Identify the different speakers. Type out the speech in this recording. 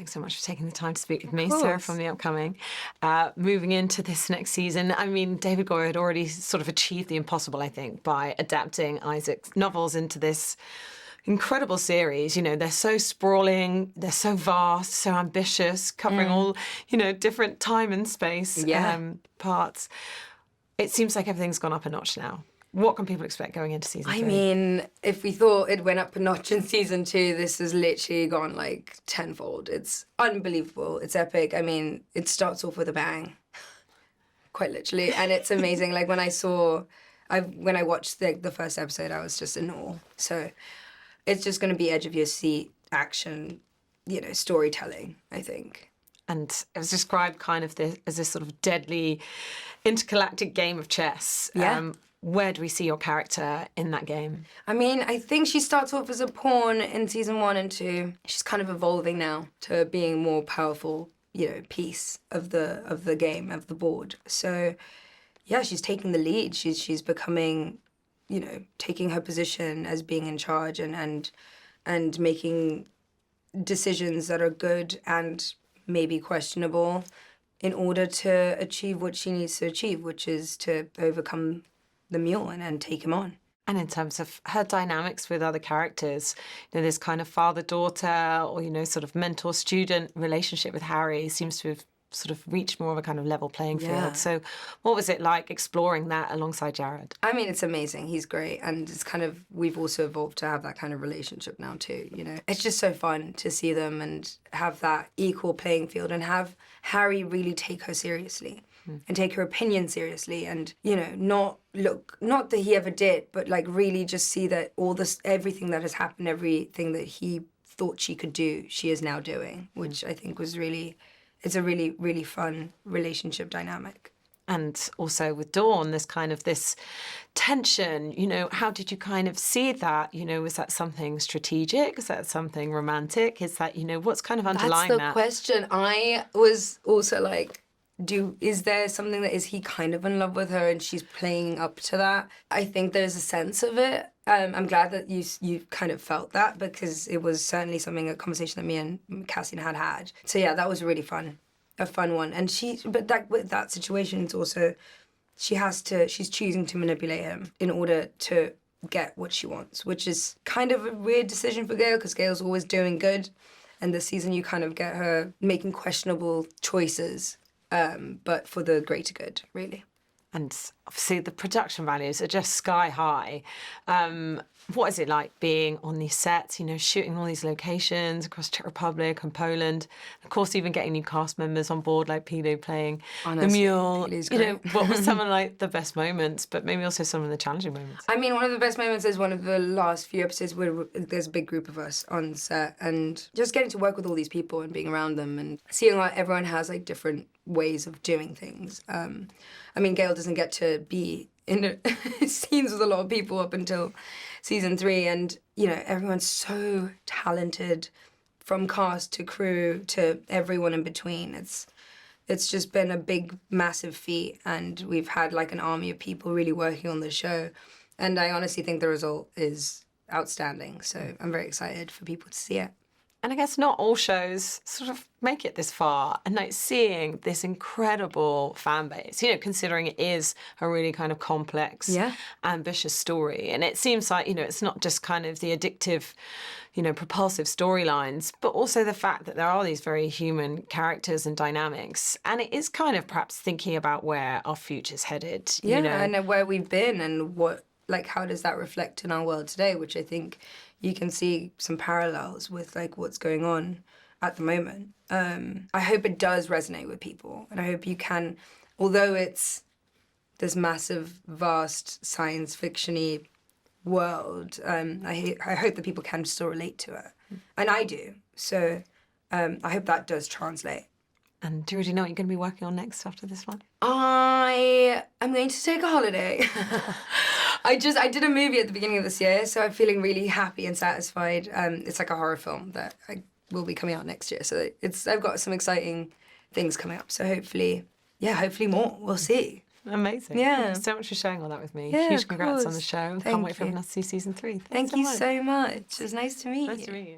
Speaker 1: Thanks so much for taking the time to speak with me,
Speaker 2: course.
Speaker 1: Sarah, from The Upcoming. Moving into this next season, I mean, David Goyer had already sort of achieved the impossible, I think, by adapting Isaac's novels into this incredible series. You know, they're so sprawling, they're so vast, so ambitious, covering all, you know, different time and space parts. It seems like everything's gone up a notch now. What can people expect going into season 3?
Speaker 2: I mean, if we thought it went up a notch in season 2, this has literally gone like tenfold. It's unbelievable. It's epic. I mean, it starts off with a bang, quite literally, and it's amazing. Like when I watched the first episode, I was just in awe. So it's just going to be edge of your seat action, you know, storytelling, I think.
Speaker 1: And it was described kind of as this sort of deadly intergalactic game of chess.
Speaker 2: Yeah.
Speaker 1: Where do we see your character in that game?
Speaker 2: I mean, I think she starts off as a pawn in season 1 and 2. She's kind of evolving now to being more powerful, you know, piece of the game, of the board. So, yeah, she's taking the lead. She's becoming, you know, taking her position as being in charge and making decisions that are good and maybe questionable in order to achieve what she needs to achieve, which is to overcome the mule and take him on.
Speaker 1: And in terms of her dynamics with other characters, you know, this kind of father-daughter or, you know, sort of mentor-student relationship with Harry seems to have sort of reached more of a kind of level playing field.
Speaker 2: Yeah.
Speaker 1: So what was it like exploring that alongside Jared?
Speaker 2: I mean, it's amazing. He's great. And it's kind of, we've also evolved to have that kind of relationship now too, you know. It's just so fun to see them and have that equal playing field and have Harry really take her seriously. And take her opinion seriously, and you know, not that he ever did, but like really just see that everything that has happened, everything that he thought she could do, she is now doing, which I think was it's a really, really fun relationship dynamic.
Speaker 1: And also with Dawn, there's kind of this tension, you know, how did you kind of see that? You know, was that something strategic? Is that something romantic? Is that, you know, what's kind of underlying that?
Speaker 2: That's the question. I was also like, is there something is he kind of in love with her and she's playing up to that? I think there's a sense of it. I'm glad that you kind of felt that, because it was certainly a conversation that me and Cassian had. So yeah, that was really fun, a fun one. And with that situation, it's also, she's choosing to manipulate him in order to get what she wants, which is kind of a weird decision for Gaal, because Gaal's always doing good. And this season you kind of get her making questionable choices. But for the greater good, really.
Speaker 1: And obviously the production values are just sky high. What is it like being on these sets, you know, shooting all these locations across Czech Republic and Poland? Of course, even getting new cast members on board, like Pilu playing the mule. You know, what was some of like the best moments, but maybe also some of the challenging moments?
Speaker 2: I mean, one of the best moments is one of the last few episodes where there's a big group of us on set, and just getting to work with all these people and being around them and seeing how everyone has like different ways of doing things. I mean, Gaal doesn't get to be in scenes with a lot of people up until season 3, and you know, everyone's so talented, from cast to crew to everyone in between. It's just been a big, massive feat, and we've had like an army of people really working on the show, and I honestly think the result is outstanding. So I'm very excited for people to see it.
Speaker 1: And I guess not all shows sort of make it this far. And like seeing this incredible fan base, you know, considering it is a really kind of complex, ambitious story. And it seems like, you know, it's not just kind of the addictive, you know, propulsive storylines, but also the fact that there are these very human characters and dynamics. And it is kind of perhaps thinking about where our future's headed.
Speaker 2: Yeah,
Speaker 1: you know?
Speaker 2: And where we've been and how does that reflect in our world today, which I think you can see some parallels with like what's going on at the moment. I hope it does resonate with people, and I hope you can, although it's this massive, vast, science fiction-y world, I hope that people can still relate to it, and I do. So I hope that does translate.
Speaker 1: And do you already know what you're going to be working on next after this one?
Speaker 2: I am going to take a holiday. I did a movie at the beginning of this year, so I'm feeling really happy and satisfied. It's like a horror film that will be coming out next year. So I've got some exciting things coming up. So hopefully more. We'll see.
Speaker 1: Amazing.
Speaker 2: Yeah.
Speaker 1: Thank you so much for sharing all that with me.
Speaker 2: Yeah,
Speaker 1: Huge
Speaker 2: of
Speaker 1: congrats on the
Speaker 2: course.
Speaker 1: show.
Speaker 2: Thank
Speaker 1: Can't wait for
Speaker 2: you.
Speaker 1: everyone to see season 3.
Speaker 2: Thank you so much. It was nice to meet you.
Speaker 1: Nice to meet you.